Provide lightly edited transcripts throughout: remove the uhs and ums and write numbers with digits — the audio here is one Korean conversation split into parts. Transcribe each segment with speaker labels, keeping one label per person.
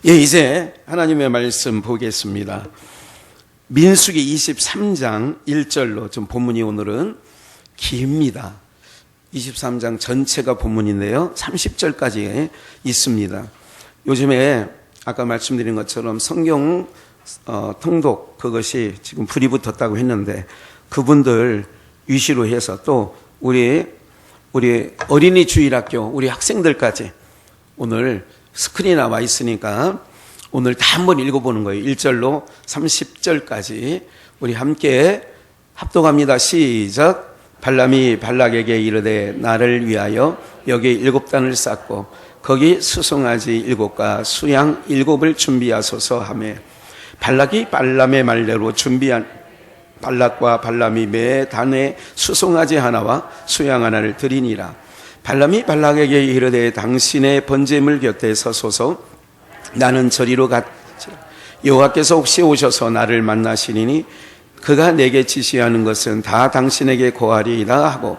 Speaker 1: 예, 이제 하나님의 말씀 보겠습니다. 민수기 23장 1절로 좀 본문이 오늘은 깁니다. 23장 전체가 본문인데요. 30절까지 있습니다. 요즘에 아까 말씀드린 것처럼 성경 통독 그것이 지금 불이 붙었다고 했는데 그분들 위시로 해서 또 우리 어린이 주일학교 우리 학생들까지 오늘 스크린에 나와 있으니까 오늘 다 한번 읽어보는 거예요. 1절로 30절까지 우리 함께 합독합니다. 시작. 발람이 발락에게 이르되 나를 위하여 여기 7단을 쌓고 거기 수송아지 7과 수양 7을 준비하소서 하매 발락이 발람의 말대로 준비한 발락과 발람이 매 단에 수송아지 하나와 수양 하나를 드리니라. 발람이 발락에게 이르되 당신의 번제물 곁에 서소서 나는 저리로 갔지라. 여호와께서 혹시 오셔서 나를 만나시리니 그가 내게 지시하는 것은 다 당신에게 고하리이다 하고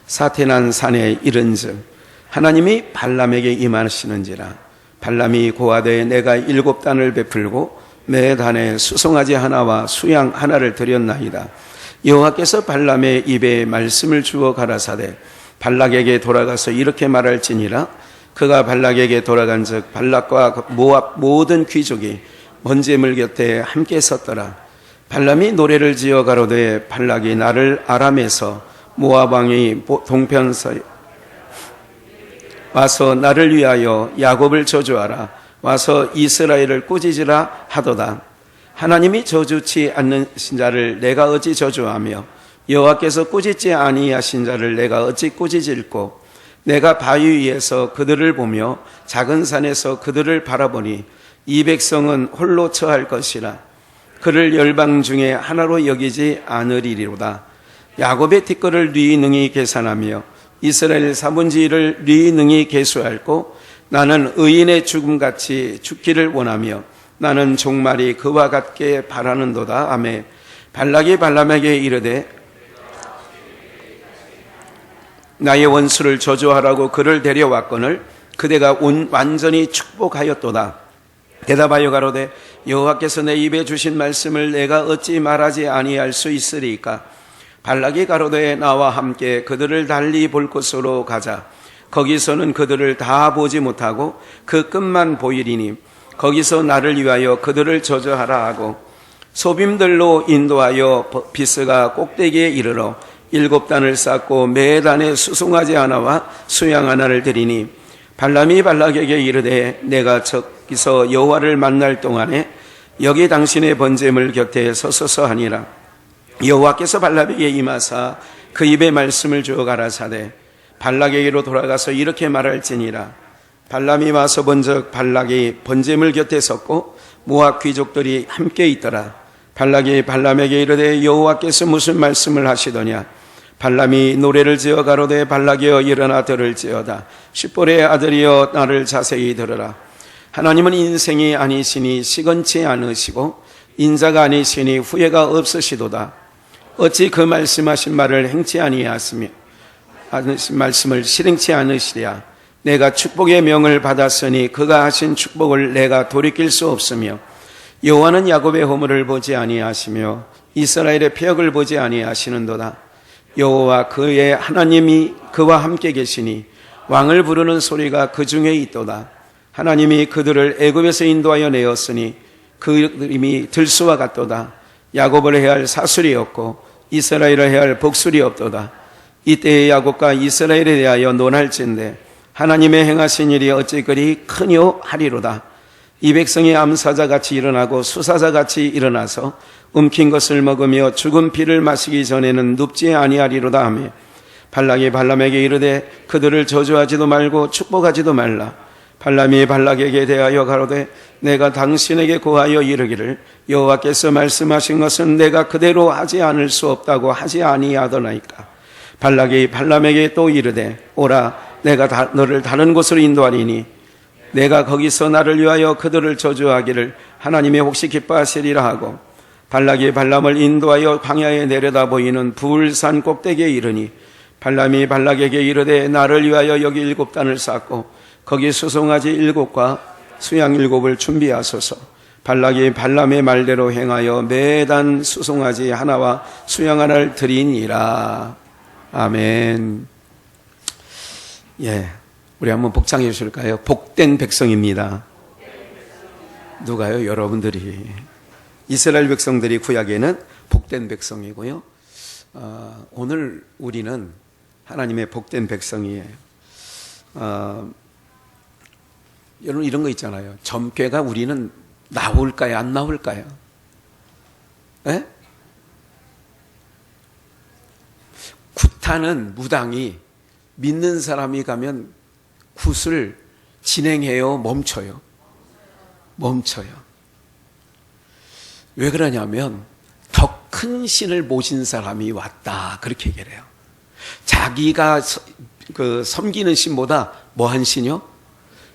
Speaker 1: 사태난 산에 이른즉 하나님이 발람에게 임하시는지라. 발람이 고하되 내가 7단을 베풀고 매 단에 수송아지 하나와 수양 하나를 드렸나이다. 여호와께서 발람의 입에 말씀을 주어 가라사대 발락에게 돌아가서 이렇게 말할지니라. 그가 발락에게 돌아간즉 발락과 모압 모든 귀족이 번제물 곁에 함께 섰더라. 발람이 노래를 지어 가로되 발락이 나를 아람에서 모압 왕이 동편서에 와서 나를 위하여 야곱을 저주하라. 와서 이스라엘을 꾸짖으라 하도다. 하나님이 저주치 않으신 자를 내가 어찌 저주하며 여호와께서 꾸짖지 아니하신 자를 내가 어찌 꾸짖을꼬. 내가 바위 위에서 그들을 보며 작은 산에서 그들을 바라보니 이 백성은 홀로 처할 것이라. 그를 열방 중에 하나로 여기지 않으리로다. 야곱의 티끌을 네 능히 계산하며 이스라엘 4분의 1을 네 능히 계수할고 나는 의인의 죽음같이 죽기를 원하며 나는 종말이 그와 같게 바라는도다. 아멘. 발락이 발람에게 이르되 나의 원수를 저주하라고 그를 데려왔거늘 그대가 완전히 축복하였도다. 대답하여 가로되 여호와께서 내 입에 주신 말씀을 내가 어찌 말하지 아니할 수 있으리까. 발락이 가로되 나와 함께 그들을 달리 볼 곳으로 가자. 거기서는 그들을 다 보지 못하고 그 끝만 보이리니 거기서 나를 위하여 그들을 저주하라 하고 소빔들로 인도하여 비스가 꼭대기에 이르러 7단을 쌓고 매 단에 수송아지 하나와 수양 하나를 드리니 발람이 발락에게 이르되 내가 저기서 여호와를 만날 동안에 여기 당신의 번제물 곁에 서서서 하니라. 여호와께서 발람에게 임하사 그 입에 말씀을 주어 가라사대 발락에게로 돌아가서 이렇게 말할지니라. 발람이 와서 본즉 발락이 번제물 곁에 섰고 모압 귀족들이 함께 있더라. 발락이 발람에게 이르되 여호와께서 무슨 말씀을 하시더냐. 발람이 노래를 지어 가로되 발락이여 일어나 들을지어다. 십볼의 아들이여 나를 자세히 들으라. 하나님은 인생이 아니시니 시건치 않으시고 인자가 아니시니 후회가 없으시도다. 어찌 그 말씀하신 말을 행치 아니하시며 말씀을 실행치 않으시랴. 내가 축복의 명을 받았으니 그가 하신 축복을 내가 돌이킬 수 없으며 여호와는 야곱의 허물을 보지 아니하시며 이스라엘의 폐역을 보지 아니하시는도다. 여호와 그의 하나님이 그와 함께 계시니 왕을 부르는 소리가 그 중에 있도다. 하나님이 그들을 애굽에서 인도하여 내었으니 그들이 들수와 같도다. 야곱을 해할 사술이 없고 이스라엘을 해할 복술이 없도다. 이때의 야곱과 이스라엘에 대하여 논할진대 하나님의 행하신 일이 어찌 그리 크뇨 하리로다. 이 백성이 암사자같이 일어나고 수사자같이 일어나서 움킨 것을 먹으며 죽은 피를 마시기 전에는 눕지 아니하리로다 하며 발락이 발람에게 이르되 그들을 저주하지도 말고 축복하지도 말라. 발람이 발락에게 대하여 가로되 내가 당신에게 고하여 이르기를 여호와께서 말씀하신 것은 내가 그대로 하지 않을 수 없다고 하지 아니하더나이까. 발락이 발람에게 또 이르되 오라 내가 너를 다른 곳으로 인도하리니 내가 거기서 나를 위하여 그들을 저주하기를 하나님이 혹시 기뻐하시리라 하고 발락이 발람을 인도하여 광야에 내려다 보이는 부울산 꼭대기에 이르니 발람이 발락에게 이르되 나를 위하여 여기 7단을 쌓고 거기 수송아지 7과 수양 7을 준비하소서. 발락이 발람의 말대로 행하여 매단 수송아지 하나와 수양 하나를 드리니라. 아멘. 예, 우리 한번 복창해 주실까요? 복된 백성입니다. 누가요? 여러분들이. 이스라엘 백성들이 구약에는 복된 백성이고요. 오늘 우리는 하나님의 복된 백성이에요. 여러분 이런 거 있잖아요. 점괘가 우리는 나올까요? 안 나올까요? 에? 구타는 무당이 믿는 사람이 가면 굿을 진행해요? 멈춰요? 멈춰요. 왜 그러냐면 더 큰 신을 모신 사람이 왔다 그렇게 얘기를 해요. 자기가 섬기는 신보다 뭐한 신이요?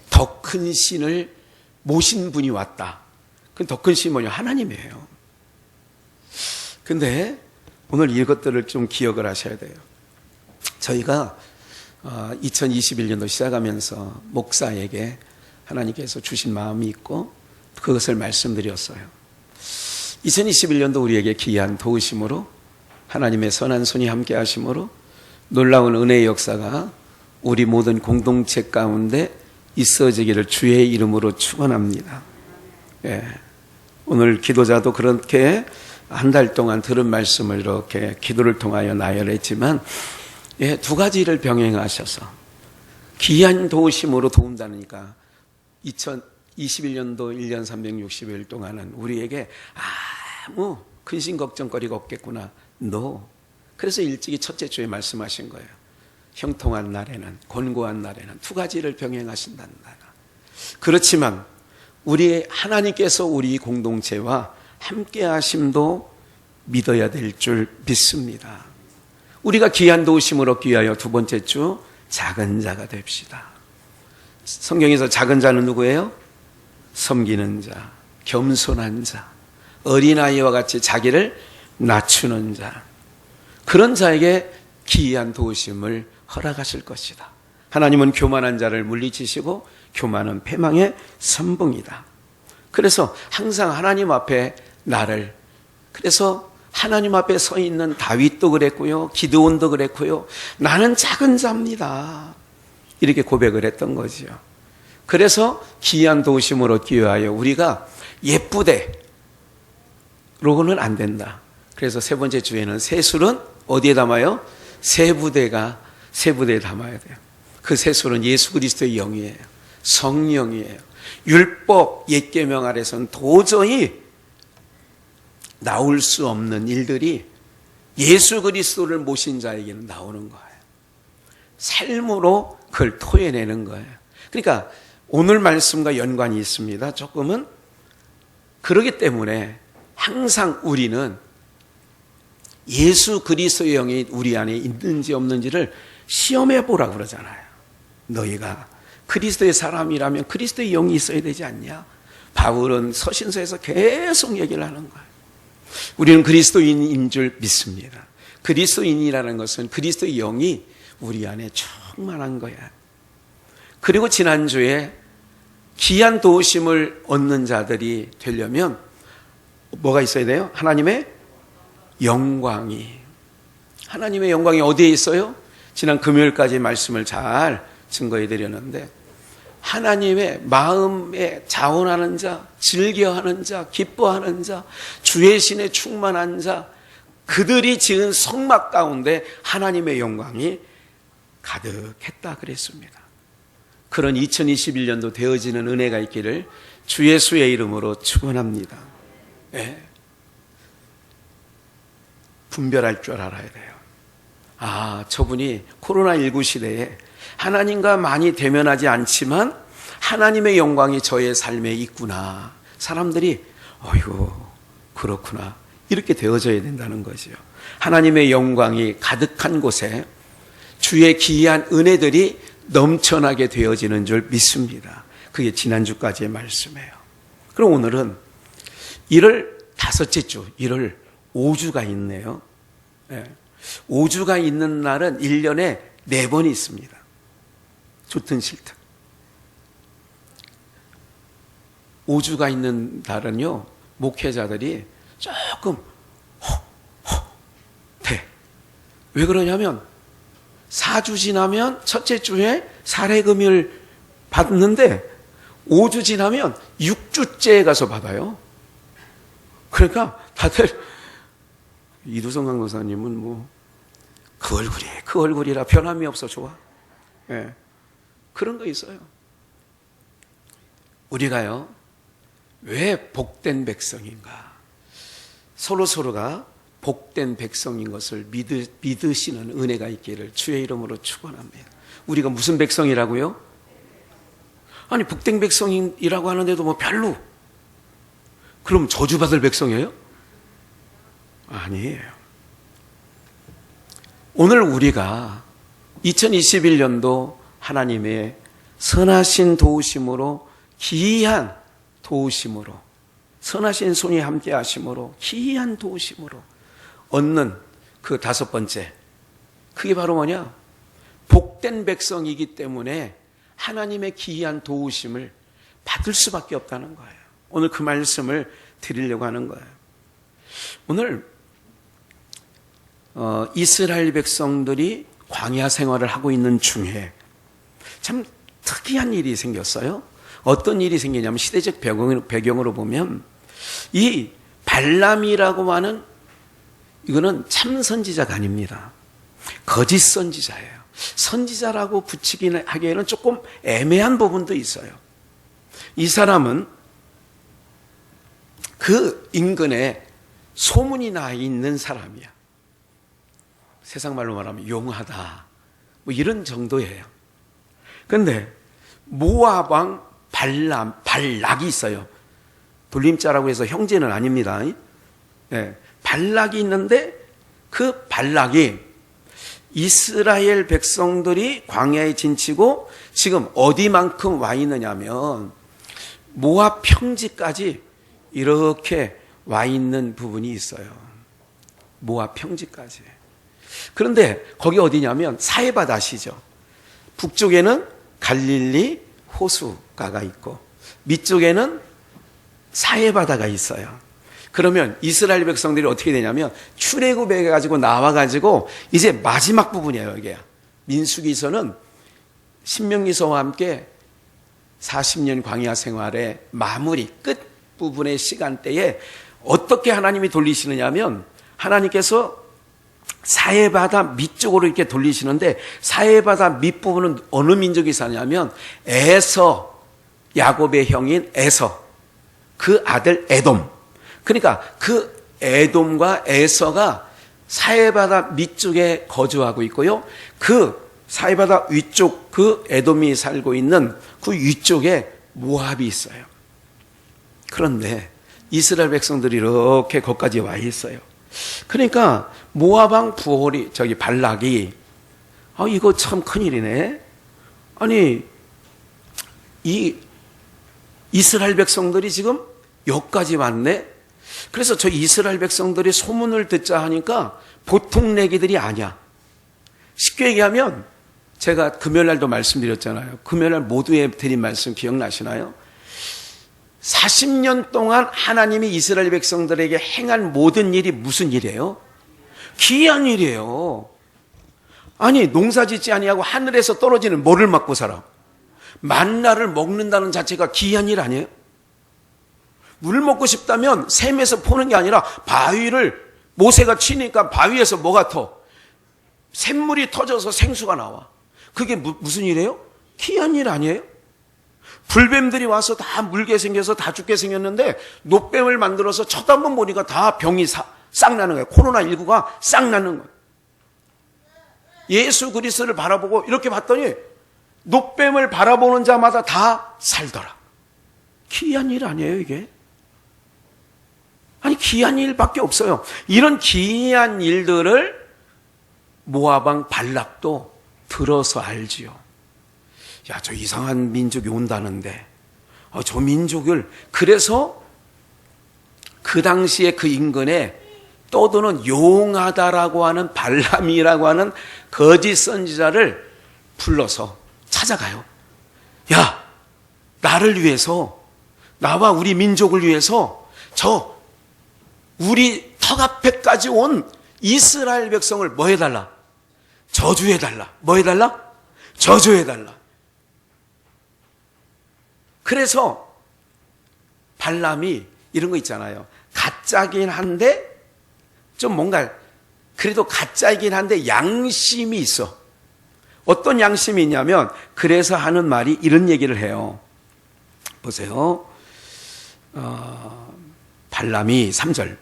Speaker 1: 더 큰 신을 모신 분이 왔다. 그 더 큰 신이 뭐냐? 하나님이에요. 근데 오늘 이것들을 좀 기억을 하셔야 돼요. 저희가 2021년도 시작하면서 목사에게 하나님께서 주신 마음이 있고 그것을 말씀드렸어요. 2021년도 우리에게 귀한 도우심으로 하나님의 선한 손이 함께 하심으로 놀라운 은혜의 역사가 우리 모든 공동체 가운데 있어지기를 주의 이름으로 축원합니다. 예. 오늘 기도자도 그렇게 한 달 동안 들은 말씀을 이렇게 기도를 통하여 나열했지만 예, 두 가지를 병행하셔서 귀한 도우심으로 도움다니까 2021년도 1년 360일 동안은 우리에게 아무 근심 걱정거리가 없겠구나. 그래서 일찍이 첫째 주에 말씀하신 거예요. 형통한 날에는, 곤고한 날에는 두 가지를 병행하신단다. 그렇지만 우리 하나님께서 우리 공동체와 함께 하심도 믿어야 될 줄 믿습니다. 우리가 귀한 도우심으로 귀하여 두 번째 주 작은 자가 됩시다. 성경에서 작은 자는 누구예요? 섬기는 자, 겸손한 자, 어린아이와 같이 자기를 낮추는 자. 그런 자에게 기이한 도우심을 허락하실 것이다. 하나님은 교만한 자를 물리치시고 교만은 패망의 선봉이다. 그래서 항상 하나님 앞에 그래서 하나님 앞에 서 있는 다윗도 그랬고요. 기드온도 그랬고요. 나는 작은 자입니다. 이렇게 고백을 했던 거죠. 그래서 기이한 도우심으로 기여하여 우리가 예쁘대로는 안 된다. 그래서 세 번째 주에는 세술은 어디에 담아요? 세 부대에 담아야 돼요. 그 세술은 예수 그리스도의 영이에요. 성령이에요. 율법 옛 계명 아래서는 도저히 나올 수 없는 일들이 예수 그리스도를 모신 자에게는 나오는 거예요. 삶으로 그걸 토해내는 거예요. 그러니까 오늘 말씀과 연관이 있습니다. 조금은. 그렇기 때문에 항상 우리는 예수 그리스도의 영이 우리 안에 있는지 없는지를 시험해 보라고 그러잖아요. 너희가 그리스도의 사람이라면 그리스도의 영이 있어야 되지 않냐? 바울은 서신서에서 계속 얘기를 하는 거예요. 우리는 그리스도인인 줄 믿습니다. 그리스도인이라는 것은 그리스도의 영이 우리 안에 충만한 거야. 그리고 지난주에 귀한 도우심을 얻는 자들이 되려면 뭐가 있어야 돼요? 하나님의 영광이 어디에 있어요? 지난 금요일까지 말씀을 잘 증거해 드렸는데 하나님의 마음에 자원하는 자, 즐겨하는 자, 기뻐하는 자, 주의 신에 충만한 자, 그들이 지은 성막 가운데 하나님의 영광이 가득했다 그랬습니다. 그런 2021년도 되어지는 은혜가 있기를 주 예수의 이름으로 축원합니다. 네. 분별할 줄 알아야 돼요. 저분이 코로나19 시대에 하나님과 많이 대면하지 않지만 하나님의 영광이 저의 삶에 있구나. 사람들이 어이구 그렇구나 이렇게 되어져야 된다는 거죠. 하나님의 영광이 가득한 곳에 주의 기이한 은혜들이 넘쳐나게 되어지는 줄 믿습니다. 그게 지난주까지의 말씀이에요. 그럼 오늘은 1월 다섯째 주, 1월 5주가 있네요. 5주가 있는 날은 1년에 4번이 있습니다. 좋든 싫든. 오주가 있는 달은요, 목회자들이 조금 돼. 왜 그러냐면 4주 지나면 첫째 주에 사례금을 받는데 5주 지나면 6주째에 가서 받아요. 그러니까 다들 이두성 강도사님은 뭐 그 얼굴이라 변함이 없어 좋아. 예. 그런 거 있어요. 우리가요, 왜 복된 백성인가? 서로가 복된 백성인 것을 믿으시는 은혜가 있기를 주의 이름으로 축원합니다. 우리가 무슨 백성이라고요? 아니, 복된 백성이라고 하는데도 뭐 별로. 그럼 저주받을 백성이에요? 아니에요. 오늘 우리가 2021년도 하나님의 선하신 도우심으로, 기이한 도우심으로, 선하신 손이 함께 하심으로, 기이한 도우심으로 얻는 그 5번째, 그게 바로 뭐냐? 복된 백성이기 때문에 하나님의 기이한 도우심을 받을 수밖에 없다는 거예요. 오늘 그 말씀을 드리려고 하는 거예요. 오늘 이스라엘 백성들이 광야 생활을 하고 있는 중에 참 특이한 일이 생겼어요. 어떤 일이 생기냐면, 시대적 배경으로 보면 이 발람이라고 하는, 이거는 참 선지자가 아닙니다. 거짓 선지자예요. 선지자라고 붙이기는 하기에는 조금 애매한 부분도 있어요. 이 사람은 그 인근에 소문이 나 있는 사람이야. 세상 말로 말하면 용하다, 뭐 이런 정도예요. 그런데 모압 왕 발락이 있어요. 돌림자라고 해서 형제는 아닙니다. 네, 발락이 있는데 그 발락이 이스라엘 백성들이 광야에 진치고 지금 어디만큼 와 있느냐면 모압 평지까지 이렇게 와 있는 부분이 있어요. 모압 평지까지. 그런데 거기 어디냐면 사해바다 아시죠? 북쪽에는 갈릴리 호수가가 있고 밑쪽에는 사해바다가 있어요. 그러면 이스라엘 백성들이 어떻게 되냐면 출애굽해가지고 나와가지고 이제 마지막 부분이에요. 이게 민수기서는 신명기서와 함께 40년 광야 생활의 마무리 끝 부분의 시간대에 어떻게 하나님이 돌리시느냐면, 하나님께서 사해바다 밑쪽으로 이렇게 돌리시는데, 사해바다 밑부분은 어느 민족이 사냐면 에서, 야곱의 형인 에서, 그 아들 에돔. 그러니까 그 에돔과 에서가 사해바다 밑쪽에 거주하고 있고요, 그 사해바다 위쪽, 그 에돔이 살고 있는 그 위쪽에 모압이 있어요. 그런데 이스라엘 백성들이 이렇게 거기까지 와 있어요. 그러니까 모압 왕 발락이 이거 참 큰일이네. 아니, 이 이스라엘 백성들이 지금 여기까지 왔네. 그래서 저 이스라엘 백성들이 소문을 듣자 하니까 보통 내기들이 아니야. 쉽게 얘기하면, 제가 금요일날도 말씀드렸잖아요. 금요일날 모두에 드린 말씀 기억나시나요? 40년 동안 하나님이 이스라엘 백성들에게 행한 모든 일이 무슨 일이에요? 기이한 일이에요. 아니, 농사 짓지 아니하고 하늘에서 떨어지는 뭐를 먹고 살아? 만나를 먹는다는 자체가 기이한 일 아니에요? 물 먹고 싶다면 샘에서 포는 게 아니라 바위를 모세가 치니까 바위에서 뭐가 터? 샘물이 터져서 생수가 나와. 그게 무슨 일이에요? 기이한 일 아니에요? 불뱀들이 와서 다 물게 생겨서 다 죽게 생겼는데 노뱀을 만들어서 쳐다만 보니까 다 병이 싹 나는 거예요. 코로나19가 싹 나는 거예요. 예수 그리스도를 바라보고 이렇게 봤더니 노뱀을 바라보는 자마다 다 살더라. 기이한 일 아니에요, 이게? 아니, 기이한 일밖에 없어요. 이런 기이한 일들을 모압 왕 발락도 들어서 알지요. 야, 저 이상한 민족이 온다는데, 저 민족을, 그래서 그 당시에 그 인근에 떠도는 용하다라고 하는 발람이라고 하는 거짓 선지자를 불러서 찾아가요. 야, 나를 위해서 나와 우리 민족을 위해서 우리 턱 앞에까지 온 이스라엘 백성을 뭐 해달라? 저주해달라. 뭐 해달라? 저주해달라. 그래서 발람이 이런 거 있잖아요. 가짜긴 한데 좀 뭔가 그래도 가짜이긴 한데 양심이 있어. 어떤 양심이 있냐면 그래서 하는 말이 이런 얘기를 해요. 보세요. 발람이 3절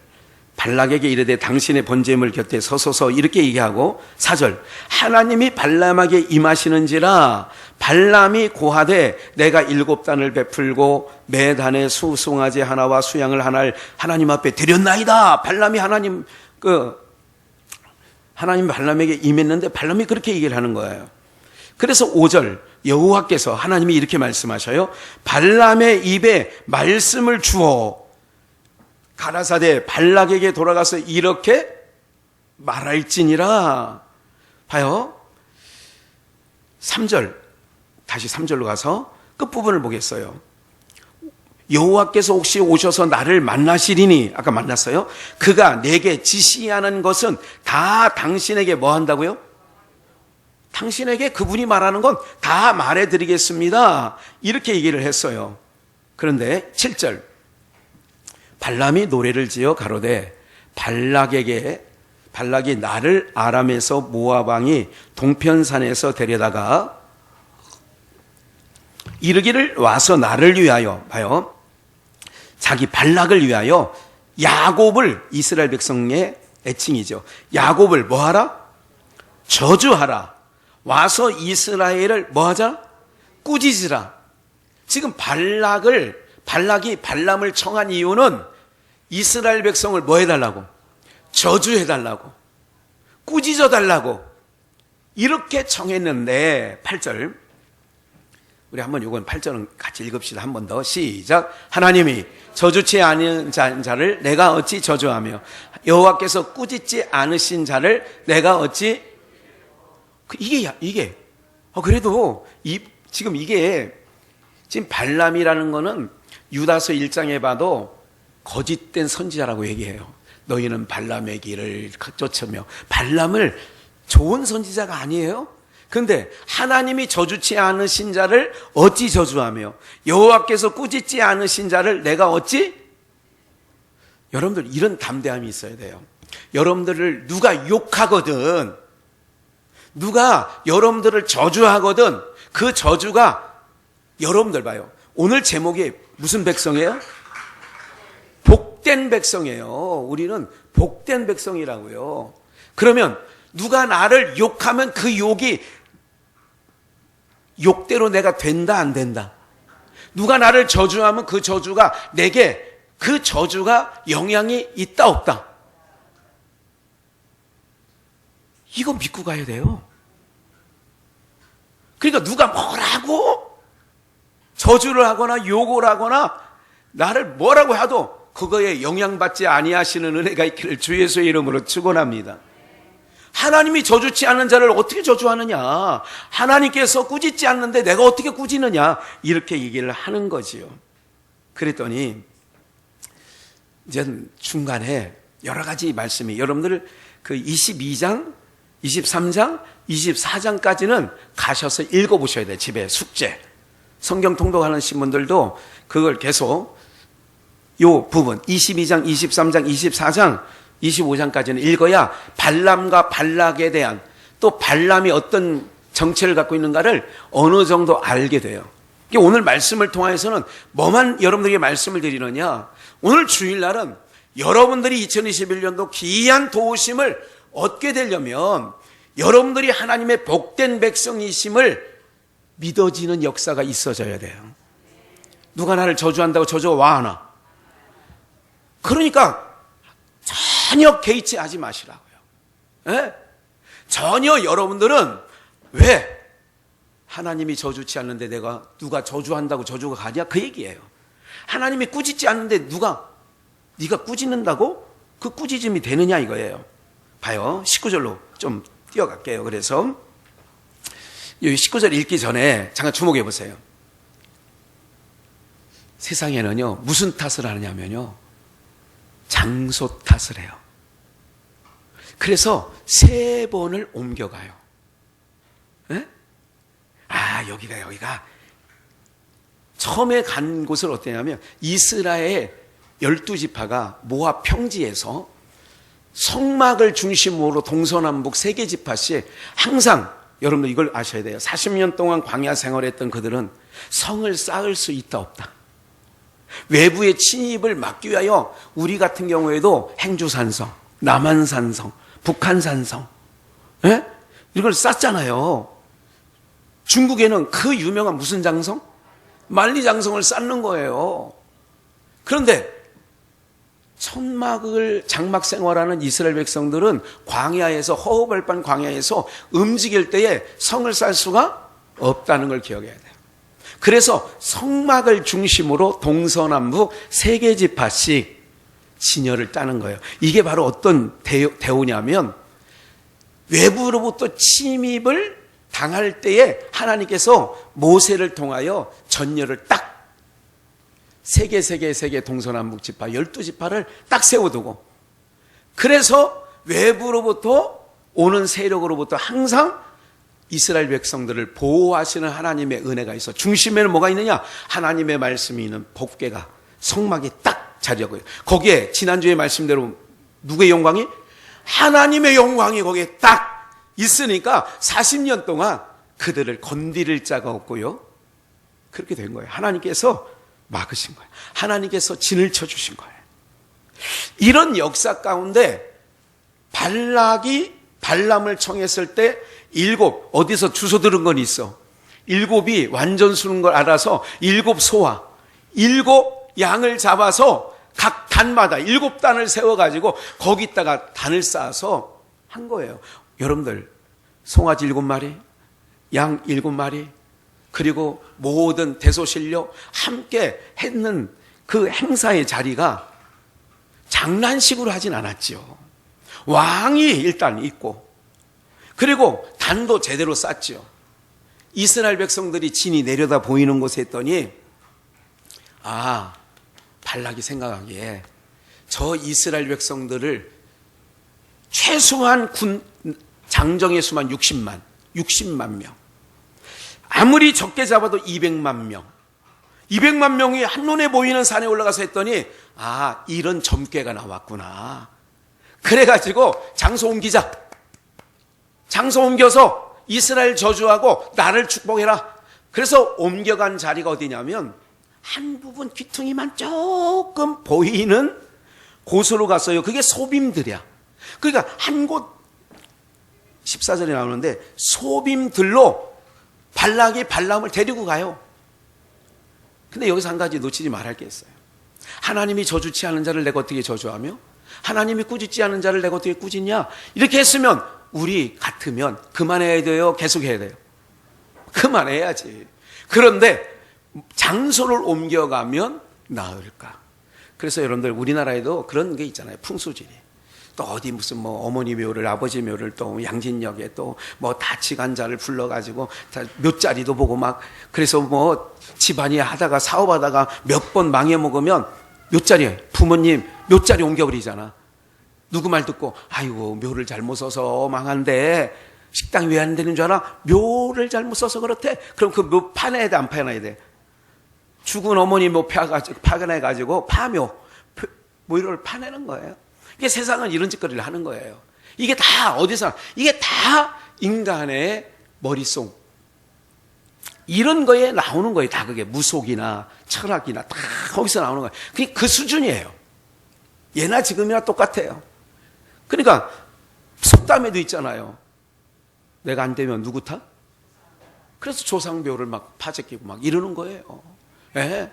Speaker 1: 발락에게 이르되 당신의 번제물 곁에 서소서 이렇게 얘기하고 4절 하나님이 발람에게 임하시는지라 발람이 고하되 내가 7단을 베풀고 매 단에 수송아지 하나와 수양을 하나를 하나님 앞에 드렸나이다. 발람이 하나님 발람에게 임했는데 발람이 그렇게 얘기를 하는 거예요. 그래서 5절 여호와께서 하나님이 이렇게 말씀하셔요. 발람의 입에 말씀을 주어 가라사대 발락에게 돌아가서 이렇게 말할지니라. 봐요. 3절 다시 3절로 가서 끝부분을 보겠어요. 여호와께서 혹시 오셔서 나를 만나시리니 아까 만났어요. 그가 내게 지시하는 것은 다 당신에게 뭐 한다고요? 당신에게 그분이 말하는 건 다 말해드리겠습니다. 이렇게 얘기를 했어요. 그런데 7절 발람이 노래를 지어 가로되 발락이 나를 아람에서 모압 왕이 동편산에서 데려다가 이르기를 와서 나를 위하여 봐요. 자기 발락을 위하여 야곱을 이스라엘 백성의 애칭이죠. 야곱을 뭐하라? 저주하라. 와서 이스라엘을 뭐하자? 꾸짖으라. 지금 발락이 발람을 청한 이유는 이스라엘 백성을 뭐 해달라고? 저주해달라고. 꾸짖어달라고. 이렇게 청했는데 8절 우리 한번 이건 8절은 같이 읽읍시다. 한 번 더 시작. 하나님이 저주치 않은 자를 내가 어찌 저주하며 여호와께서 꾸짖지 않으신 자를 내가 어찌 이게 그래도 지금 발람이라는 거는 유다서 1장에 봐도 거짓된 선지자라고 얘기해요. 너희는 발람의 길을 쫓으며 발람을 좋은 선지자가 아니에요. 그런데 하나님이 저주치 않으신 자를 어찌 저주하며 여호와께서 꾸짖지 않으신 자를 내가 어찌? 여러분들 이런 담대함이 있어야 돼요. 여러분들을 누가 욕하거든 누가 여러분들을 저주하거든 그 저주가 여러분들 봐요. 오늘 제목이 무슨 백성이에요? 복된 백성이에요. 우리는 복된 백성이라고요. 그러면 누가 나를 욕하면 그 욕이 욕대로 내가 된다 안 된다? 누가 나를 저주하면 그 저주가 내게 그 저주가 영향이 있다 없다? 이거 믿고 가야 돼요. 그러니까 누가 뭐라고 저주를 하거나 욕을 하거나 나를 뭐라고 해도 그거에 영향받지 아니하시는 은혜가 있기를 주 예수의 이름으로 축원합니다. 하나님이 저주치 않는 자를 어떻게 저주하느냐? 하나님께서 꾸짖지 않는데 내가 어떻게 꾸짖느냐? 이렇게 얘기를 하는 거지요. 그랬더니 이제 중간에 여러 가지 말씀이 여러분들 그 22장, 23장, 24장까지는 가셔서 읽어보셔야 돼요. 집에 숙제. 성경 통독하는 분들도 그걸 계속 요 부분 22장, 23장, 24장, 25장까지는 읽어야 발람과 발락에 대한 또 발람이 어떤 정체를 갖고 있는가를 어느 정도 알게 돼요. 오늘 말씀을 통해서는 뭐만 여러분들에게 말씀을 드리느냐? 오늘 주일날은 여러분들이 2021년도 귀한 도우심을 얻게 되려면 여러분들이 하나님의 복된 백성이심을 믿어지는 역사가 있어져야 돼요. 누가 나를 저주한다고 저주가 와하나? 그러니까 전혀 개의치 하지 마시라고요. 에? 전혀 여러분들은 왜 하나님이 저주치 않는데 내가 누가 저주한다고 저주가 가냐? 그 얘기예요. 하나님이 꾸짖지 않는데 네가 꾸짖는다고 그 꾸짖음이 되느냐 이거예요. 봐요. 19절로 좀 뛰어갈게요. 그래서 이 19절 읽기 전에 잠깐 주목해 보세요. 세상에는요, 무슨 탓을 하느냐면요, 장소 탓을 해요. 그래서 3번을 옮겨가요. 에? 여기가. 처음에 간 곳은 어땠냐면, 이스라엘 12지파가 모압 평지에서 성막을 중심으로 동서남북 3개 지파씩 항상, 여러분들 이걸 아셔야 돼요. 40년 동안 광야 생활했던 그들은 성을 쌓을 수 있다 없다. 외부의 침입을 막기 위하여 우리 같은 경우에도 행주산성, 남한산성, 북한산성, 이걸 쌓잖아요. 중국에는 그 유명한 무슨 장성? 만리장성을 쌓는 거예요. 그런데 천막을 장막 생활하는 이스라엘 백성들은 광야에서, 허허벌판 광야에서 움직일 때에 성을 쌓을 수가 없다는 걸 기억해야 돼요. 그래서 성막을 중심으로 동서남북 3개 지파씩 진열을 따는 거예요. 이게 바로 어떤 대우냐면, 외부로부터 침입을 당할 때에 하나님께서 모세를 통하여 전열을 딱 3개 동서남북 지파 12지파를 딱 세워두고, 그래서 외부로부터 오는 세력으로부터 항상 이스라엘 백성들을 보호하시는 하나님의 은혜가 있어. 중심에는 뭐가 있느냐? 하나님의 말씀이 있는 법궤가, 성막이 딱 자리하고요. 거기에 지난주에 말씀대로 누구의 영광이? 하나님의 영광이 거기에 딱 있으니까 40년 동안 그들을 건드릴 자가 없고요. 그렇게 된 거예요. 하나님께서 막으신 거예요. 하나님께서 진을 쳐주신 거예요. 이런 역사 가운데 발락이 발람을 청했을 때 7, 어디서 주소 들은 건 있어. 7이 완전 수는 걸 알아서 7 소와 7 양을 잡아서 각 단마다 7단을 세워가지고 거기다가 단을 쌓아서 한 거예요. 여러분들, 송아지 7마리, 양 7마리, 그리고 모든 대소신료 함께 했는 그 행사의 자리가 장난식으로 하진 않았죠. 왕이 일단 있고, 그리고 단도 제대로 쌓죠. 이스라엘 백성들이 진이 내려다 보이는 곳에 했더니, 발락이 생각하기에 저 이스라엘 백성들을 최소한 장정의 수만 60만 명, 아무리 적게 잡아도 200만 명, 200만 명이 한눈에 보이는 산에 올라가서 했더니 이런 점괘가 나왔구나. 그래가지고 장소 옮기자. 장소 옮겨서 이스라엘 저주하고 나를 축복해라. 그래서 옮겨간 자리가 어디냐면 한 부분 귀퉁이만 조금 보이는 곳으로 갔어요. 그게 소빔들이야. 그러니까 한 곳, 14절에 나오는데 소빔들로 발락이 발람을 데리고 가요. 근데 여기서 한 가지 놓치지 말할 게 있어요. 하나님이 저주치 않은 자를 내가 어떻게 저주하며 하나님이 꾸짖지 않은 자를 내가 어떻게 꾸짖냐. 이렇게 했으면 우리 같으면 그만해야 돼요? 계속해야 돼요? 그만해야지. 그런데 장소를 옮겨가면 나을까? 그래서 여러분들 우리나라에도 그런 게 있잖아요. 풍수지리. 또 어디 무슨 어머니 묘를, 아버지 묘를 또 양진역에 또 다치간자를 불러가지고 몇 자리도 보고 막, 그래서 집안이 하다가 사업하다가 몇 번 망해먹으면 몇 자리에 부모님 몇 자리 옮겨버리잖아. 누구 말 듣고 아이고 묘를 잘못 써서 망한데 식당이 왜 안 되는 줄 알아? 묘를 잘못 써서 그렇대. 그럼 그 묘 파내야 돼, 안 파내야 돼? 죽은 어머니 묘 파내가지고 파묘 이걸 파내는 거예요. 이게 세상은 이런 짓거리를 하는 거예요. 이게 다 어디서, 이게 다 인간의 머릿속 이런 거에 나오는 거예요. 다 그게 무속이나 철학이나 다 거기서 나오는 거예요. 그게 그 수준이에요. 예나 지금이나 똑같아요. 그러니까 속담에도 있잖아요. 내가 안 되면 누구 탓? 그래서 조상묘를 막 파재끼고 막 이러는 거예요. 예.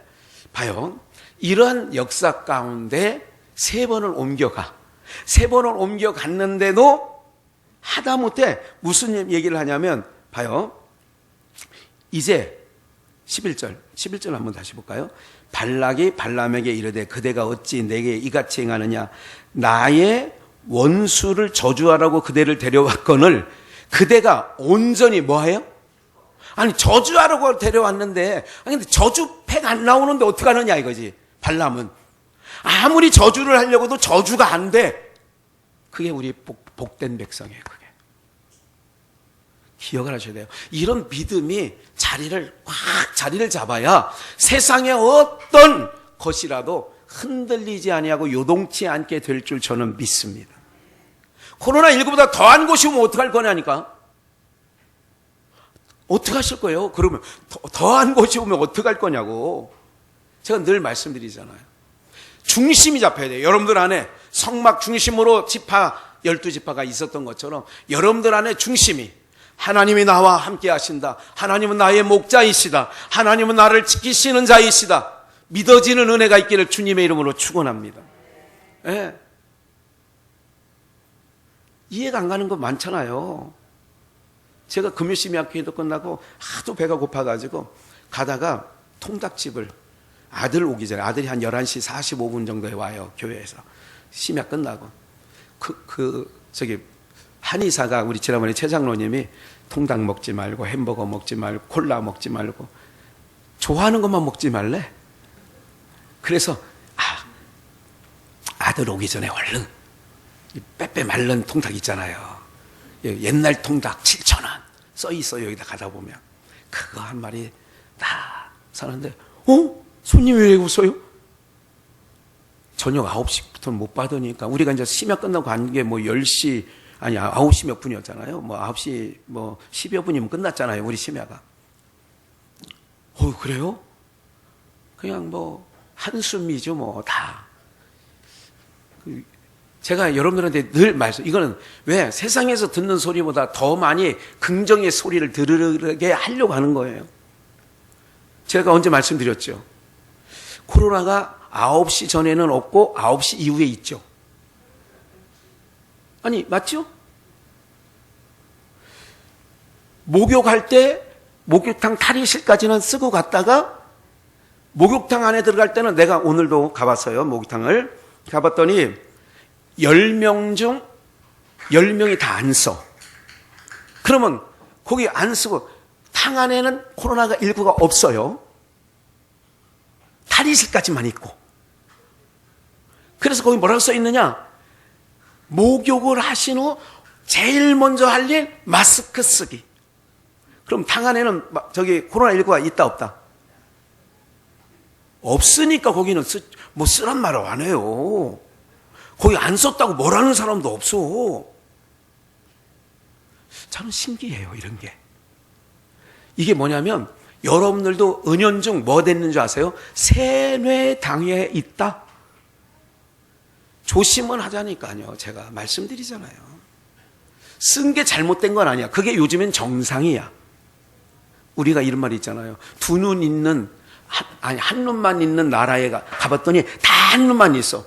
Speaker 1: 봐요. 이러한 역사 가운데 3번을 옮겨가. 3번을 옮겨갔는데도 하다못해 무슨 얘기를 하냐면, 봐요. 이제 11절 한번 다시 볼까요? 발락이 발람에게 이르되 그대가 어찌 내게 이같이 행하느냐. 나의 원수를 저주하라고 그대를 데려왔거늘 그대가 온전히 뭐해요? 아니 저주하라고 데려왔는데, 아니 근데 저주 팩 안 나오는데 어떡하느냐 이거지. 발람은 아무리 저주를 하려고도 저주가 안 돼. 그게 우리 복된 백성이에요. 그게 기억을 하셔야 돼요. 이런 믿음이 자리를 잡아야 세상의 어떤 것이라도 흔들리지 아니하고 요동치 않게 될 줄 저는 믿습니다. 코로나19보다 더한 곳이 오면 어떡할 거냐니까. 어떡하실 거예요? 그러면 더한 곳이 오면 어떡할 거냐고. 제가 늘 말씀드리잖아요. 중심이 잡혀야 돼요. 여러분들 안에 성막 중심으로 지파 12지파가 있었던 것처럼 여러분들 안에 중심이, 하나님이 나와 함께 하신다, 하나님은 나의 목자이시다, 하나님은 나를 지키시는 자이시다, 믿어지는 은혜가 있기를 주님의 이름으로 축원합니다. 예. 이해가 안 가는 거 많잖아요. 제가 금요심리학회도 끝나고 하도 배가 고파가지고 가다가 통닭집을, 아들 오기 전에, 아들이 한 11시 45분 정도에 와요. 교회에서 심야 끝나고. 저기 한의사가, 우리 지난번에 최 장로님이 통닭 먹지 말고 햄버거 먹지 말고 콜라 먹지 말고 좋아하는 것만 먹지 말래. 그래서 아들 오기 전에 얼른 빼빼 마른 통닭 있잖아요. 옛날 통닭 7,000원 써있어. 여기다 가다 보면 그거 한 마리 딱 사는데, 손님이 왜 웃어요? 저녁 9시부터 못 받으니까, 우리가 이제 심야 끝나고 간 게 뭐 10시, 아니 9시 몇 분이었잖아요. 뭐 9시 뭐 10여 분이면 끝났잖아요, 우리 심야가. 그래요? 그냥 뭐 한숨이죠 뭐 다. 제가 여러분들한테 늘 말씀, 이거는 왜 세상에서 듣는 소리보다 더 많이 긍정의 소리를 들으게 하려고 하는 거예요. 제가 언제 말씀드렸죠? 코로나가 9시 전에는 없고 9시 이후에 있죠. 아니 맞죠? 목욕할 때 목욕탕 탈의실까지는 쓰고 갔다가 목욕탕 안에 들어갈 때는, 내가 오늘도 가봤어요. 목욕탕을 가봤더니 10명 중 10명이 다 안 써. 그러면 거기 안 쓰고 탕 안에는 코로나가 19가 없어요. 탈의실까지만 있고. 그래서 거기 뭐라고 써 있느냐? 목욕을 하신 후 제일 먼저 할 일 마스크 쓰기. 그럼 탕 안에는 저기 코로나19가 있다 없다? 없으니까 거기는 뭐 쓰란 말을 안 해요. 거기 안 썼다고 뭐라는 사람도 없어. 저는 신기해요, 이런 게. 이게 뭐냐면 여러분들도 은연중 뭐 됐는 줄 아세요? 세뇌당해 있다. 조심은 하자니까요. 제가 말씀드리잖아요. 쓴 게 잘못된 건 아니야. 그게 요즘엔 정상이야. 우리가 이런 말이 있잖아요. 두 눈 있는, 한 눈만 있는 나라에 가봤더니 다 한 눈만 있어.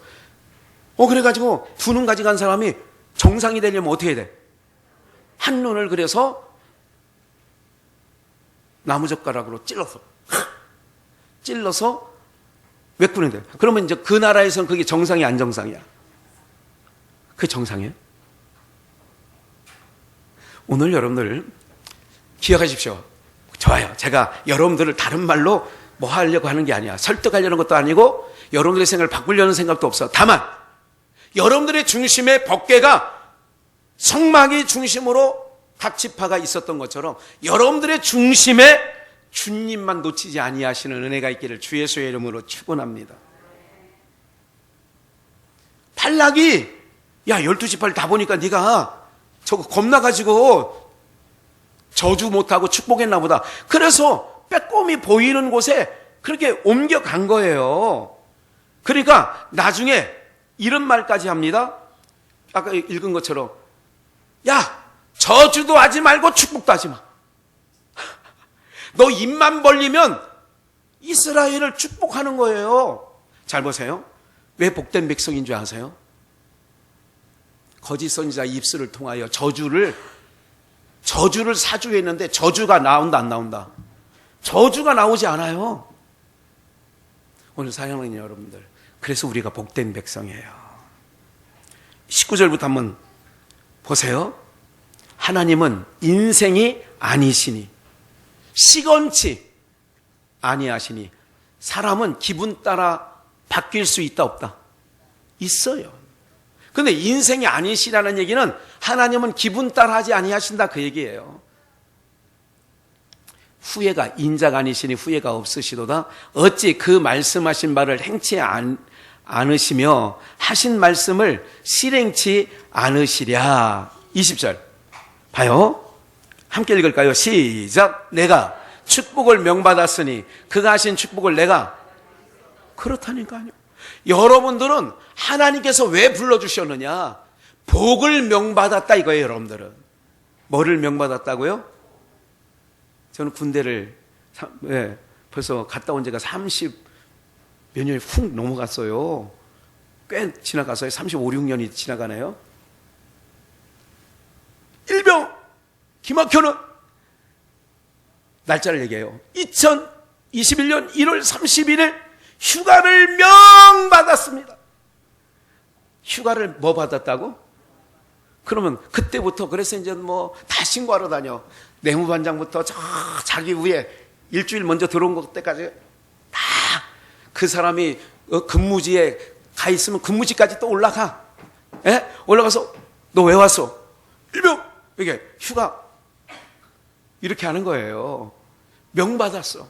Speaker 1: 그래가지고 두 눈 가지고 간 사람이 정상이 되려면 어떻게 해야 돼? 한 눈을 그래서 나무젓가락으로 찔러서 메꾸는 돼. 그러면 이제 그 나라에서는 그게 정상이 안 정상이야? 그게 정상이에요? 오늘 여러분들 기억하십시오. 좋아요. 제가 여러분들을 다른 말로 뭐 하려고 하는 게 아니야. 설득하려는 것도 아니고 여러분들의 생각을 바꾸려는 생각도 없어. 다만 여러분들의 중심에 법궤가 성막이 중심으로 각 지파가 있었던 것처럼 여러분들의 중심에 주님만 놓치지 아니하시는 은혜가 있기를 주 예수의 이름으로 축원합니다. 발락이, 야 12지파를 다 보니까 네가 저거 겁나가지고 저주 못하고 축복했나 보다. 그래서 빼꼼히 보이는 곳에 그렇게 옮겨간 거예요. 그러니까 나중에 이런 말까지 합니다. 아까 읽은 것처럼, 야 저주도 하지 말고 축복도 하지 마. 너 입만 벌리면 이스라엘을 축복하는 거예요. 잘 보세요. 왜 복된 백성인 줄 아세요? 거짓 선지자 입술을 통하여 저주를 사주했는데 저주가 나온다 안 나온다? 저주가 나오지 않아요. 오늘 사랑하는 여러분들, 그래서 우리가 복된 백성이에요. 19절부터 한번 보세요. 하나님은 인생이 아니시니 시건치 아니하시니. 사람은 기분 따라 바뀔 수 있다 없다? 있어요. 근데 인생이 아니시라는 얘기는 하나님은 기분 따라 하지 아니하신다 그 얘기예요. 후회가 인자가 아니시니 후회가 없으시도다. 어찌 그 말씀하신 바를 행치 않으시며 하신 말씀을 실행치 않으시랴. 20절 봐요. 함께 읽을까요? 시작. 내가 축복을 명받았으니 그가 하신 축복을 내가. 그렇다니까요. 여러분들은 하나님께서 왜 불러주셨느냐? 복을 명받았다 이거예요. 여러분들은 뭐를 명받았다고요? 저는 군대를 벌써 갔다 온 지가 30 몇 년이 훅 넘어갔어요. 꽤 지나갔어요. 35, 6년이 지나가네요. 일병 김학효는 날짜를 얘기해요. 2021년 1월 31일 휴가를 명받았습니다. 휴가를 뭐 받았다고? 그러면 그때부터 그래서 이제 뭐 다 신고하러 다녀. 내무반장부터 자기 위에 일주일 먼저 들어온 것 때까지 다 그 사람이 근무지에 가 있으면 근무지까지 또 올라가. 예? 올라가서 너 왜 왔어? 일병 이게 휴가 이렇게 하는 거예요. 명받았어.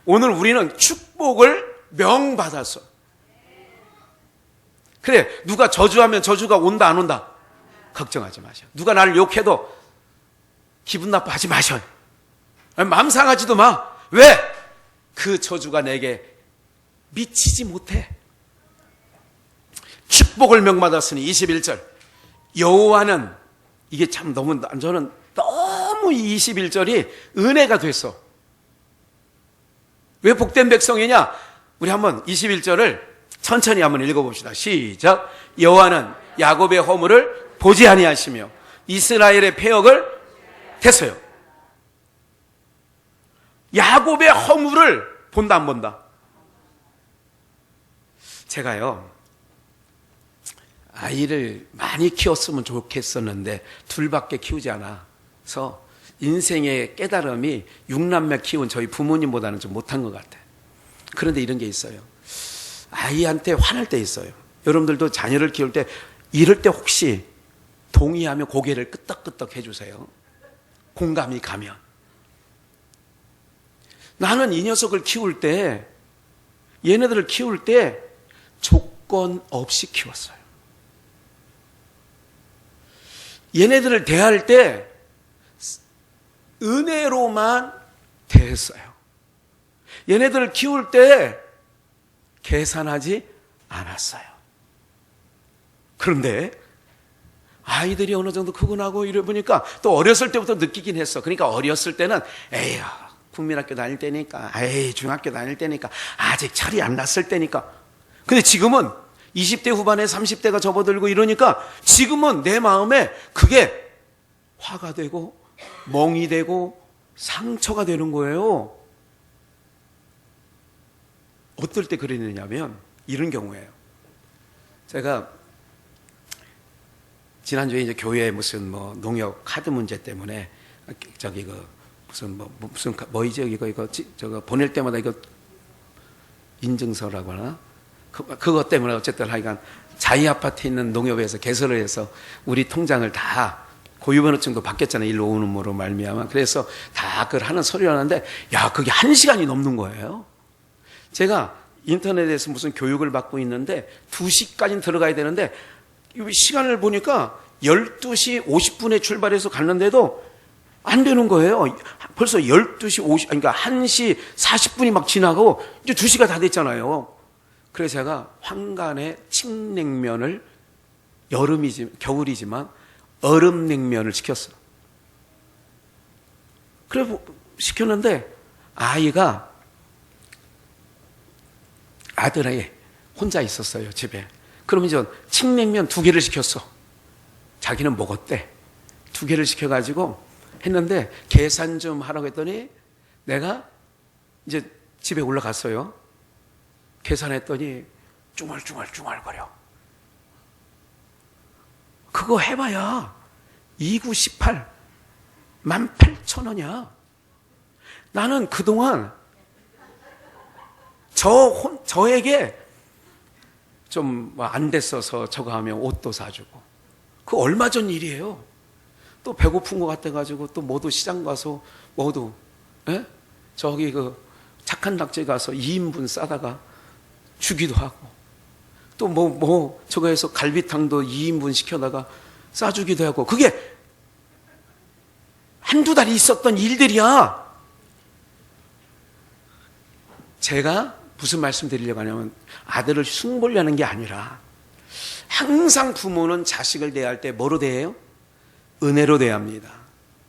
Speaker 1: 오늘 우리는 축복을 명받았어. 그래, 누가 저주하면 저주가 온다 안 온다? 걱정하지 마셔. 누가 나를 욕해도 기분 나빠하지 마셔. 마음 상하지도 마. 왜? 그 저주가 내게 미치지 못해. 축복을 명받았으니 21절 여호와는 이게 참 저는 너무 21절이 은혜가 됐어. 왜 복된 백성이냐? 우리 한번 21절을 천천히 한번 읽어봅시다. 시작. 여호와는 야곱의 허물을 보지 아니하시며 이스라엘의 패역을 됐어요. 야곱의 허물을 본다 안 본다? 제가요 아이를 많이 키웠으면 좋겠었는데 둘밖에 키우지 않아서 인생의 깨달음이 6남매 키운 저희 부모님보다는 좀 못한 것 같아요. 그런데 이런 게 있어요. 아이한테 화날 때 있어요. 여러분들도 자녀를 키울 때 이럴 때 혹시 동의하면 고개를 끄덕끄덕 해주세요. 공감이 가면. 나는 이 녀석을 키울 때, 얘네들을 키울 때 조건 없이 키웠어요. 얘네들을 대할 때 은혜로만 대했어요. 얘네들을 키울 때 계산하지 않았어요. 그런데 아이들이 어느 정도 크고 나고 이래 보니까 또 어렸을 때부터 느끼긴 했어. 그러니까 어렸을 때는 에휴 국민학교 다닐 때니까, 에이 중학교 다닐 때니까, 아직 철이 안 났을 때니까. 근데 지금은 20대 후반에 30대가 접어들고 이러니까 지금은 내 마음에 그게 화가 되고 멍이 되고 상처가 되는 거예요. 어떨 때 그러느냐면 이런 경우예요. 제가 지난주에 이제 교회 무슨 뭐 농협 카드 문제 때문에 저기 무슨 뭐이죠 이거 저거 보낼 때마다 이거 인증서라고 하나 그것 때문에 어쨌든 하여간 자이 아파트에 있는 농협에서 개설을 해서 우리 통장을 다 고유번호증도 바뀌었잖아요. 일로 오는 모로 말미암아. 그래서 다 그걸 하는 소리를 하는데 야 그게 1시간이 넘는 거예요. 제가 인터넷에서 무슨 교육을 받고 있는데 2시까지는 들어가야 되는데 시간을 보니까 12시 50분에 출발해서 갔는데도 안 되는 거예요. 벌써 12시 50, 그러니까 1시 40분이 막 지나고 이제 2시가 다 됐잖아요. 그래서 제가 황간에 칡냉면을 겨울이지만 얼음냉면을 시켰어. 그래 시켰는데 아들이 혼자 있었어요 집에. 그러면 이제 칡냉면 2개를 시켰어. 자기는 먹었대. 2개를 시켜가지고 했는데 계산 좀 하라고 했더니 내가 이제 집에 올라갔어요. 계산했더니 쭝얼쭝얼거려. 그거 해봐야 2918 18,000원이야. 나는 그동안 저에게 좀 안 됐어서 저거 하면 옷도 사주고, 그 얼마 전 일이에요. 또 배고픈 것 같아가지고 또 모두 시장 가서 모두 저기 그 착한 낙지 가서 2인분 싸다가 주기도 하고, 또 저거 해서 갈비탕도 2인분 시켜다가 싸주기도 하고, 그게 한두 달이 있었던 일들이야. 제가 무슨 말씀 드리려고 하냐면, 아들을 숭보려는 게 아니라 항상 부모는 자식을 대할 때 뭐로 대해요? 은혜로 대합니다.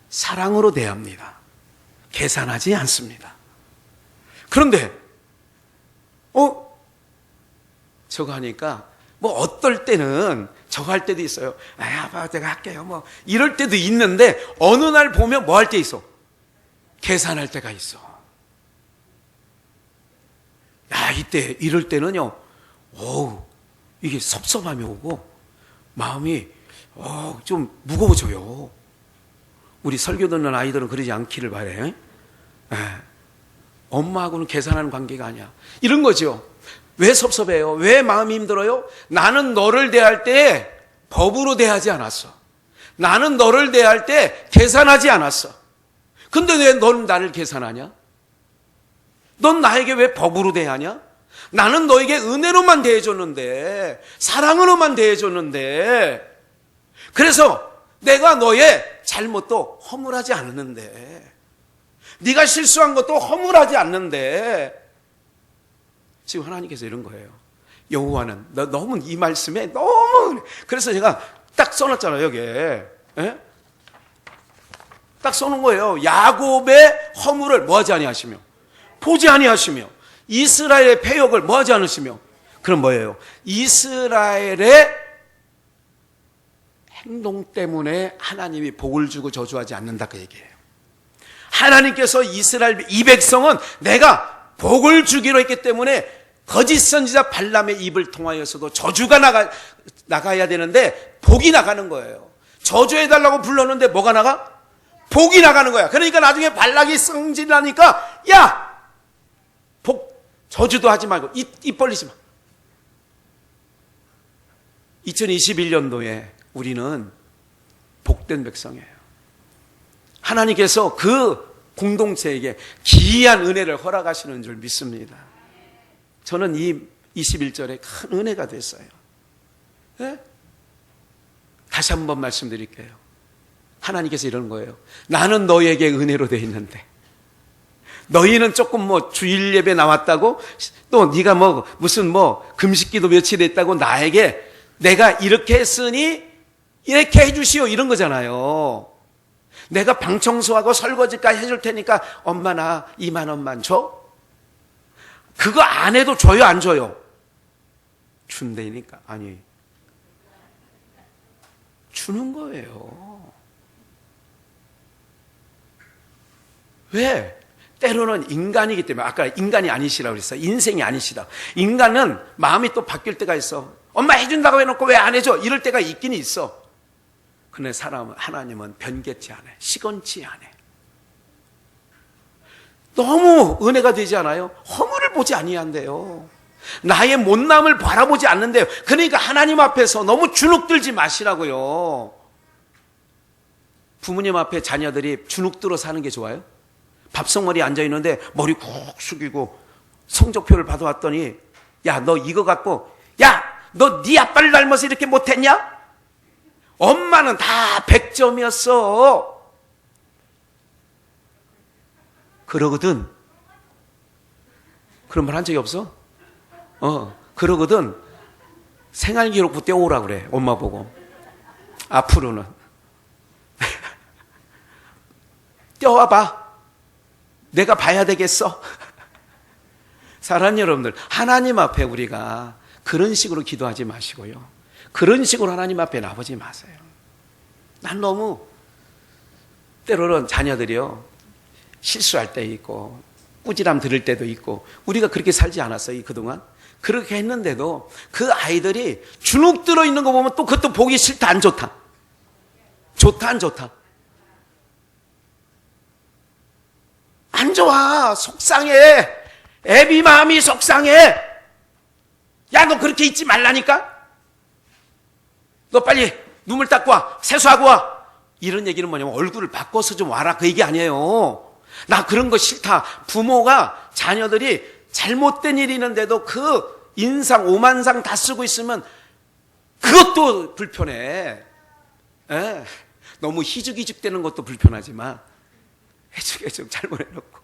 Speaker 1: 사랑으로 대합니다. 계산하지 않습니다. 그런데 저거 하니까 어떨 때는 저거 할 때도 있어요. 아빠 내가 할게요. 이럴 때도 있는데, 어느 날 보면 뭐 할 때 있어? 계산할 때가 있어. 이때 이럴 때는요, 이게 섭섭함이 오고 마음이 좀 무거워져요. 우리 설교 듣는 아이들은 그러지 않기를 바래. 엄마하고는 계산하는 관계가 아니야. 이런 거죠. 왜 섭섭해요? 왜 마음이 힘들어요? 나는 너를 대할 때 법으로 대하지 않았어. 나는 너를 대할 때 계산하지 않았어. 근데 왜 넌 나를 계산하냐? 넌 나에게 왜 법으로 대하냐? 나는 너에게 은혜로만 대해줬는데, 사랑으로만 대해줬는데, 그래서 내가 너의 잘못도 허물하지 않았는데, 네가 실수한 것도 허물하지 않는데, 지금 하나님께서 이런 거예요. 여호와는 너무 이 말씀에 너무, 그래서 제가 딱 써놨잖아요, 여기에. 딱 써놓은 거예요. 야곱의 허물을 뭐하지 아니하시며, 보지 아니하시며, 이스라엘의 패역을 뭐하지 않으시며. 그럼 뭐예요? 이스라엘의 행동 때문에 하나님이 복을 주고 저주하지 않는다, 그 얘기예요. 하나님께서 이스라엘 이 백성은 내가 복을 주기로 했기 때문에 거짓 선지자 발람의 입을 통하여서도 저주가 나가야 되는데 복이 나가는 거예요. 저주해달라고 불렀는데 뭐가 나가? 복이 나가는 거야. 그러니까 나중에 발락이 성질나니까, 야! 저주도 하지 말고 입 벌리지 마. 2021년도에 우리는 복된 백성이에요. 하나님께서 그 공동체에게 기이한 은혜를 허락하시는 줄 믿습니다. 저는 이 21절에 큰 은혜가 됐어요. 다시 한번 말씀드릴게요. 하나님께서 이러는 거예요. 나는 너에게 은혜로 돼 있는데, 너희는 조금 주일 예배 나왔다고, 또 네가 무슨 금식기도 며칠 했다고 나에게 내가 이렇게 했으니 이렇게 해주시오, 이런 거잖아요. 내가 방 청소하고 설거지까지 해줄 테니까 엄마 나 2만 원만 줘? 그거 안 해도 줘요, 안 줘요? 준다니까. 아니, 주는 거예요. 왜? 때로는 인간이기 때문에. 아까 인간이 아니시라고 그랬어요. 인생이 아니시다. 인간은 마음이 또 바뀔 때가 있어. 엄마 해준다고 해놓고 왜 안 해줘? 이럴 때가 있긴 있어. 근데 하나님은 변개치 않아요. 시건치 않아요. 너무 은혜가 되지 않아요? 허물을 보지 아니한대요. 나의 못남을 바라보지 않는데요. 그러니까 하나님 앞에서 너무 주눅들지 마시라고요. 부모님 앞에 자녀들이 주눅들어 사는 게 좋아요? 밥성머리에 앉아있는데 머리 쿡 숙이고 성적표를 받아왔더니, 야, 너 이거 갖고, 야, 너 네 아빠를 닮아서 이렇게 못했냐? 엄마는 다 100점이었어. 그러거든. 그런 말 한 적이 없어? 그러거든. 생활기록부 떼오라 그래, 엄마 보고. 앞으로는. 떼어와봐. 내가 봐야 되겠어. 사랑하는 여러분들, 하나님 앞에 우리가 그런 식으로 기도하지 마시고요. 그런 식으로 하나님 앞에 나오지 마세요. 난 너무 때로는 자녀들이요, 실수할 때 있고 꾸지람 들을 때도 있고, 우리가 그렇게 살지 않았어요, 그동안? 그렇게 했는데도 그 아이들이 주눅 들어 있는 거 보면 또 그것도 보기 싫다, 안 좋다? 좋다, 안 좋다? 안 좋아. 속상해. 애비 마음이 속상해. 야, 너 그렇게 있지 말라니까? 너 빨리 눈물 닦고 와. 세수하고 와. 이런 얘기는 뭐냐면 얼굴을 바꿔서 좀 와라. 그 얘기 아니에요. 나 그런 거 싫다. 부모가 자녀들이 잘못된 일이 있는데도 그 인상, 오만상 다 쓰고 있으면 그것도 불편해. 에? 너무 희죽희죽 되는 것도 불편하지만 해죽해죽 잘못해놓고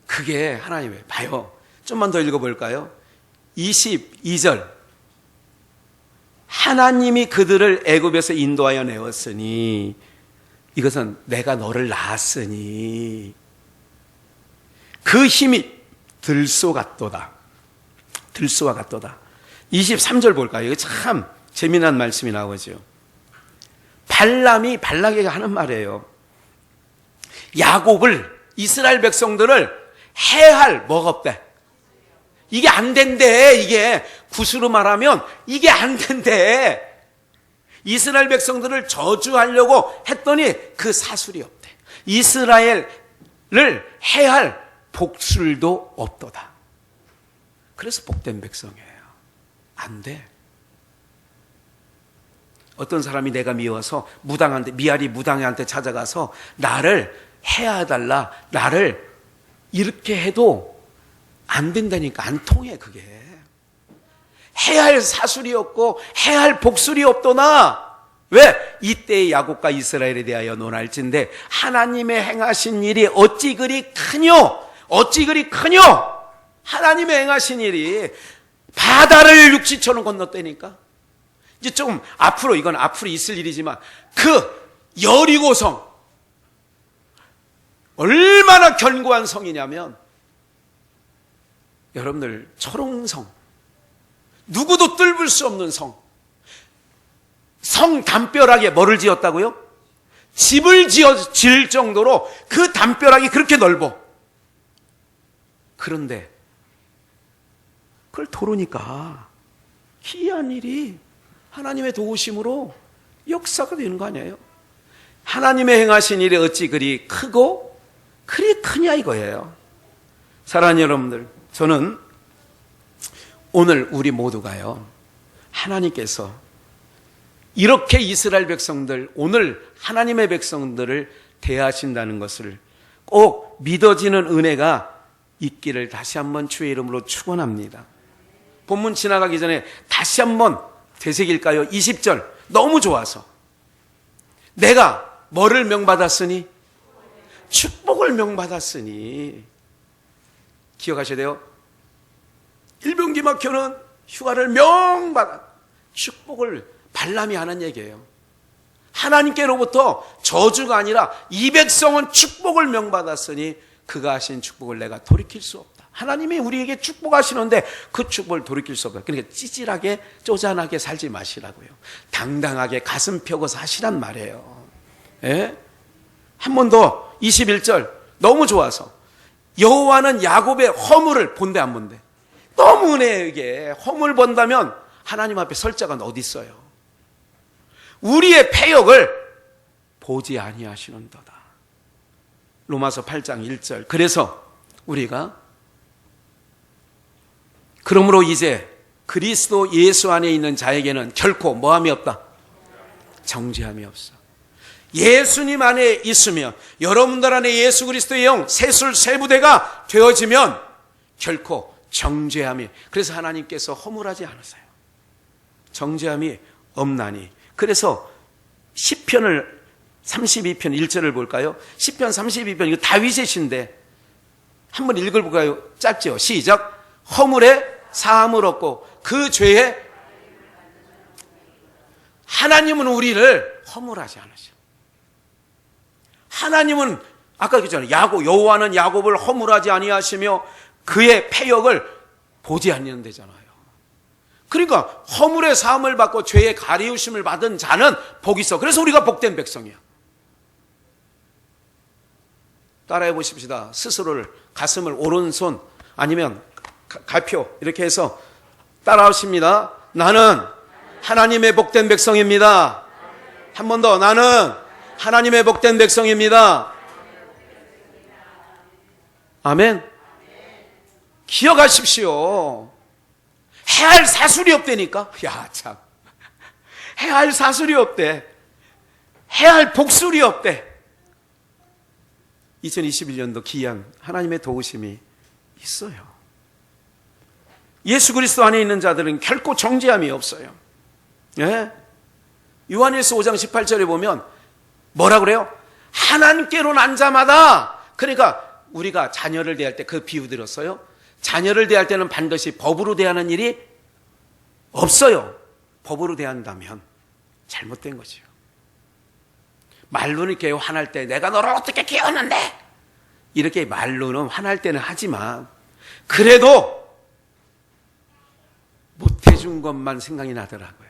Speaker 1: 그게 하나님의 봐요. 좀만 더 읽어볼까요? 22절 하나님이 그들을 애굽에서 인도하여 내었으니 이것은 내가 너를 낳았으니 그 힘이 들소 같도다. 들소와 같도다. 23절 볼까요? 이거 참 재미난 말씀이 나오죠. 발람이 발락에게 하는 말이에요. 야곱을 이스라엘 백성들을 해할 뭐가 없대. 이게 안 된대. 이게 구수로 말하면 이게 안 된대. 이스라엘 백성들을 저주하려고 했더니 그 사술이 없대. 이스라엘을 해할 복술도 없도다. 그래서 복된 백성이에요. 안 돼. 어떤 사람이 내가 미워서 미아리 무당한테 찾아가서 나를 해야달라, 나를 이렇게 해도 안 된다니까. 안 통해. 그게 해야 할 사술이 없고 해야 할 복술이 없도나. 왜? 이때의 야곱과 이스라엘에 대하여 논할진대 하나님의 행하신 일이 어찌 그리 크뇨. 어찌 그리 크뇨. 하나님의 행하신 일이 바다를 육지처럼 건넜다니까. 이제 조금 앞으로, 이건 앞으로 있을 일이지만 그 여리고성 얼마나 견고한 성이냐면 여러분들 초롱성, 누구도 뚫을 수 없는 성, 성 담벼락에 뭐를 지었다고요? 집을 지을 정도로 그 담벼락이 그렇게 넓어. 그런데 그걸 도르니까 기이한 일이 하나님의 도우심으로 역사가 되는 거 아니에요? 하나님의 행하신 일이 어찌 그리 크고 그리 크냐 이거예요. 사랑하는 여러분들, 저는 오늘 우리 모두가요, 하나님께서 이렇게 이스라엘 백성들, 오늘 하나님의 백성들을 대하신다는 것을 꼭 믿어지는 은혜가 있기를 다시 한번 주의 이름으로 축원합니다. 본문 지나가기 전에 다시 한번 되새길까요? 20절 너무 좋아서 내가 뭐를 명받았으니? 축복을 명받았으니. 기억하셔야 돼요. 일병기 막혀는 휴가를 명받아. 축복을 발람이 하는 얘기예요. 하나님께로부터 저주가 아니라 이 백성은 축복을 명받았으니 그가 하신 축복을 내가 돌이킬 수 없다. 하나님이 우리에게 축복하시는데 그 축복을 돌이킬 수 없다. 그러니까 찌질하게 쪼잔하게 살지 마시라고요. 당당하게 가슴 펴고 사시란 말이에요. 예? 한 번 더 21절 너무 좋아서 여호와는 야곱의 허물을 본대 안 본대? 너무 은혜예요. 이게 허물 본다면 하나님 앞에 설 자가 어디 있어요? 우리의 패역을 보지 아니하시는도다. 로마서 8장 1절. 그래서 우리가 그러므로 이제 그리스도 예수 안에 있는 자에게는 결코 뭐함이 없다. 정죄함이 없어. 예수님 안에 있으면, 여러분들 안에 예수 그리스도의 영 세술 세부대가 되어지면 결코 정죄함이, 그래서 하나님께서 허물하지 않으세요. 정죄함이 없나니. 그래서 시편을 32편 1절을 볼까요? 시편 32편, 이거 다윗의 시인데 한번 읽어볼까요? 짧죠? 시작. 허물에 사함을 얻고 그 죄에, 하나님은 우리를 허물하지 않으셔. 하나님은 아까 그랬잖아요. 여호와는 야곱을 허물하지 아니하시며 그의 패역을 보지 않는다잖아요. 그러니까 허물의 사함을 받고 죄의 가리우심을 받은 자는 복이 있어. 그래서 우리가 복된 백성이야. 따라해 보십시다. 스스로를, 가슴을 오른손 아니면 갈표 이렇게 해서 따라하십니다. 나는 하나님의 복된 백성입니다. 한 번 더. 나는 하나님의 복된 백성입니다. 아멘. 기억하십시오. 해할 사술이 없다니까. 야, 참. 해할 사술이 없대. 해할 복술이 없대. 2021년도 기한 하나님의 도우심이 있어요. 예수 그리스도 안에 있는 자들은 결코 정죄함이 없어요. 예? 요한일서 5장 18절에 보면 뭐라 그래요? 하나님께로 난 자마다, 그러니까 우리가 자녀를 대할 때 그 비유 들었어요. 자녀를 대할 때는 반드시 법으로 대하는 일이 없어요. 법으로 대한다면 잘못된 거죠. 말로는 이렇게 화날 때 내가 너를 어떻게 키웠는데, 이렇게 말로는 화날 때는 하지만 그래도 못해준 것만 생각이 나더라고요.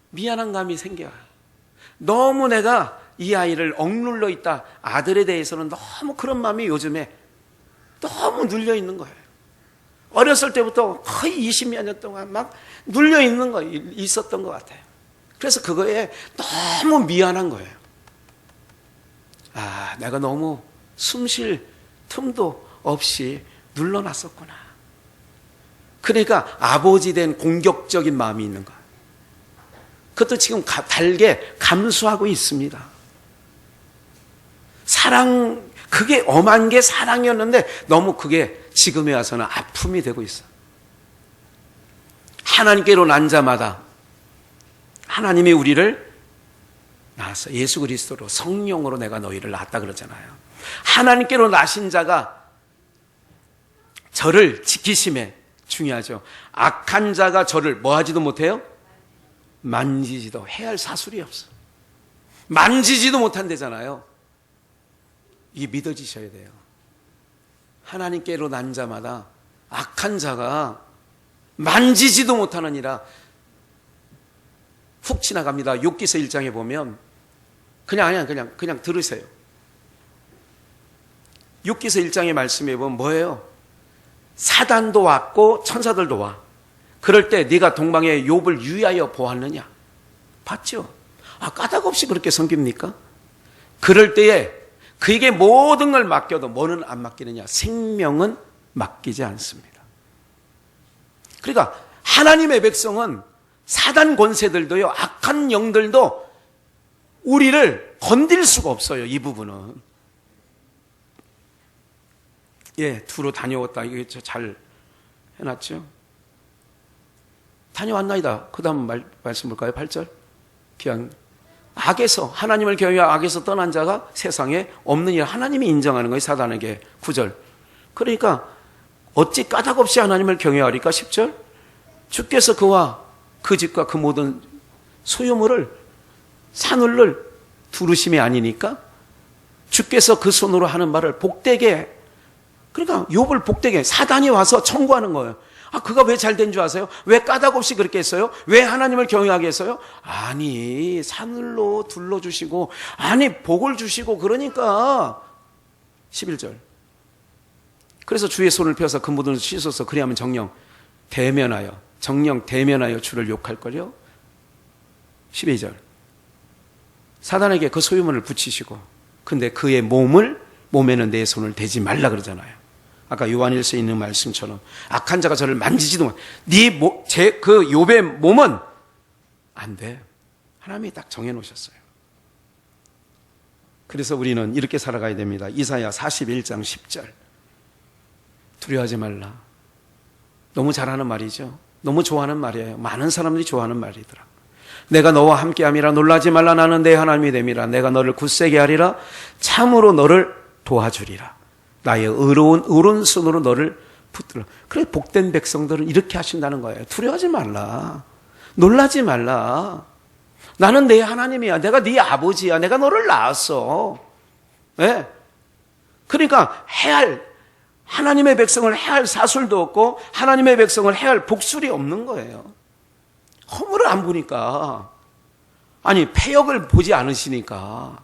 Speaker 1: 미안한 감이 생겨요. 너무 내가 이 아이를 억눌러 있다. 아들에 대해서는 너무 그런 마음이 요즘에 너무 눌려 있는 거예요. 어렸을 때부터 거의 20몇 년 동안 막 눌려 있는 거 있었던 것 같아요. 그래서 그거에 너무 미안한 거예요. 아, 내가 너무 숨 쉴 틈도 없이 눌러놨었구나. 그러니까 아버지 된 공격적인 마음이 있는 거예요. 그것도 지금 달게 감수하고 있습니다. 그게 엄한 게 사랑이었는데 너무 그게 지금에 와서는 아픔이 되고 있어. 하나님께로 난 자마다 하나님이 우리를 낳았어. 예수 그리스도로 성령으로 내가 너희를 낳았다 그러잖아요. 하나님께로 나신 자가 저를 지키심에 중요하죠. 악한 자가 저를 뭐 하지도 못해요? 만지지도 해야 할 사술이 없어. 만지지도 못한대잖아요. 이게 믿어지셔야 돼요. 하나님께로 난 자마다 악한 자가 만지지도 못하느니라. 훅 지나갑니다. 욥기서 1장에 보면 그냥 들으세요. 욥기서 1장의 말씀에 보면 뭐예요? 사단도 왔고 천사들도 와. 그럴 때 네가 동방의 욥을 유의하여 보았느냐? 봤죠? 아, 까닭없이 그렇게 섬깁니까? 그럴 때에 그에게 모든 걸 맡겨도 뭐는 안 맡기느냐? 생명은 맡기지 않습니다. 그러니까 하나님의 백성은 사단 권세들도요, 악한 영들도 우리를 건들 수가 없어요. 이 부분은. 예, 두로 다녀왔다. 이게 잘 해놨죠? 다녀왔나이다. 그 다음 말씀 볼까요? 8절. 그냥 악에서, 하나님을 경외하여 악에서 떠난 자가 세상에 없느니라. 하나님이 인정하는 거예요. 사단에게. 9절. 그러니까 어찌 까닭없이 하나님을 경외하리까? 10절. 주께서 그와 그 집과 그 모든 소유물을 산울을 두르심이 아니니까 주께서 그 손으로 하는 말을 복되게, 그러니까 욥을 복되게 사단이 와서 청구하는 거예요. 아, 그가 왜 잘 된 줄 아세요? 왜 까닭없이 그렇게 했어요? 왜 하나님을 경외하게 했어요? 아니, 산울로 둘러주시고, 아니, 복을 주시고, 그러니까 11절. 그래서 주의 손을 펴서 그 모든 것을 씻어서 그리하면 정령 대면하여 주를 욕할걸요? 12절. 사단에게 그 소유물을 붙이시고, 근데 그의 몸에는 내 손을 대지 말라 그러잖아요. 아까 요한일서에 있는 말씀처럼 악한 자가 저를 만지지도 못. 그 욥의 몸은 안 돼. 하나님이 딱 정해놓으셨어요. 그래서 우리는 이렇게 살아가야 됩니다. 이사야 41장 10절. 두려워하지 말라. 너무 잘하는 말이죠. 너무 좋아하는 말이에요. 많은 사람들이 좋아하는 말이더라. 내가 너와 함께함이라. 놀라지 말라. 나는 내 하나님이 됨이라. 내가 너를 굳세게 하리라. 참으로 너를 도와주리라. 나의 의로운 오른손으로 너를 붙들어. 그래, 복된 백성들은 이렇게 하신다는 거예요. 두려워하지 말라. 놀라지 말라. 나는 내 하나님이야. 내가 네 아버지야. 내가 너를 낳았어. 네? 그러니까 하나님의 백성을 해할 사술도 없고 하나님의 백성을 해할 복술이 없는 거예요. 허물을 안 보니까, 아니, 패역을 보지 않으시니까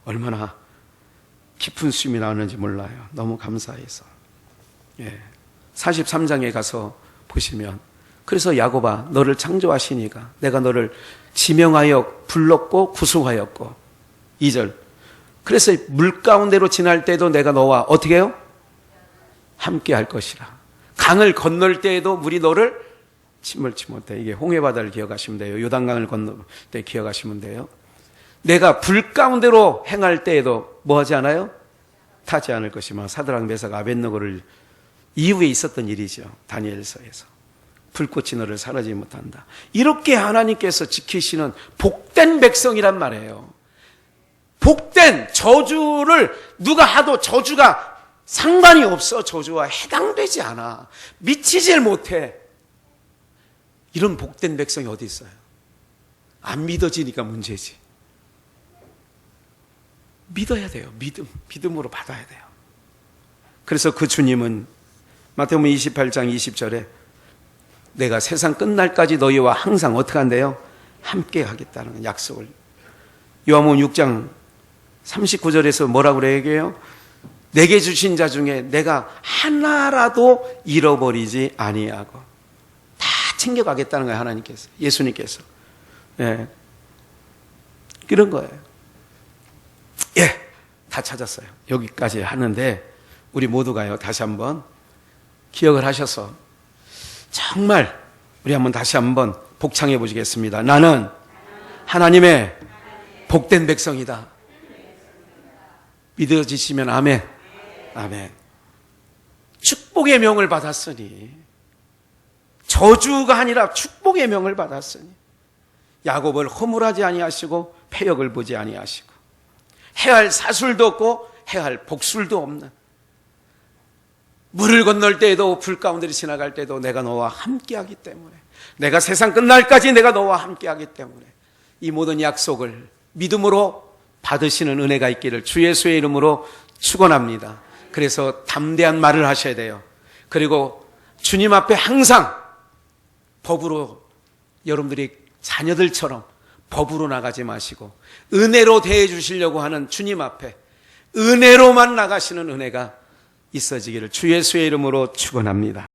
Speaker 1: 얼마나 깊은 수임이 나오는지 몰라요. 너무 감사해서. 예. 43장에 가서 보시면, 그래서 야곱아, 너를 창조하시니까 내가 너를 지명하여 불렀고 구속하였고, 2절, 그래서 물 가운데로 지날 때도 내가 너와 어떻게 해요? 함께 할 것이라. 강을 건널 때에도 물이 너를 침몰치 못해. 이게 홍해바다를 기억하시면 돼요. 요단강을 건널 때 기억하시면 돼요. 내가 불 가운데로 행할 때에도 뭐 하지 않아요? 타지 않을 것이며, 사드락 메삭 아벳느고를 이후에 있었던 일이죠. 다니엘서에서. 불꽃이 너를 사라지지 못한다. 이렇게 하나님께서 지키시는 복된 백성이란 말이에요. 복된, 저주를 누가 하도 저주가 상관이 없어. 저주와 해당되지 않아. 미치질 못해. 이런 복된 백성이 어디 있어요? 안 믿어지니까 문제지. 믿어야 돼요. 믿음으로 받아야 돼요. 그래서 그 주님은 마태복음 28장 20절에 내가 세상 끝날까지 너희와 항상 어떻게 한대요? 함께 하겠다는 약속을. 요한복음 6장 39절에서 뭐라고 얘기해요? 내게 주신 자 중에 내가 하나라도 잃어버리지 아니하고 다 챙겨가겠다는 거예요. 하나님께서, 예수님께서. 예. 그런 거예요. 예, 다 찾았어요. 여기까지 하는데 우리 모두가요, 다시 한번 기억을 하셔서 정말 우리 한번 다시 한번 복창해 보시겠습니다. 나는 하나님의 복된 백성이다. 믿어지시면 아멘. 아멘. 축복의 명을 받았으니, 저주가 아니라 축복의 명을 받았으니 야곱을 허물하지 아니하시고 패역을 보지 아니하시고 해할 사술도 없고 해할 복술도 없는, 물을 건널 때에도 불 가운데를 지나갈 때도 내가 너와 함께하기 때문에, 내가 세상 끝날까지 내가 너와 함께하기 때문에 이 모든 약속을 믿음으로 받으시는 은혜가 있기를 주 예수의 이름으로 축원합니다. 그래서 담대한 말을 하셔야 돼요. 그리고 주님 앞에 항상 법으로, 여러분들이 자녀들처럼 법으로 나가지 마시고 은혜로 대해 주시려고 하는 주님 앞에 은혜로만 나가시는 은혜가 있어지기를 주 예수의 이름으로 축원합니다.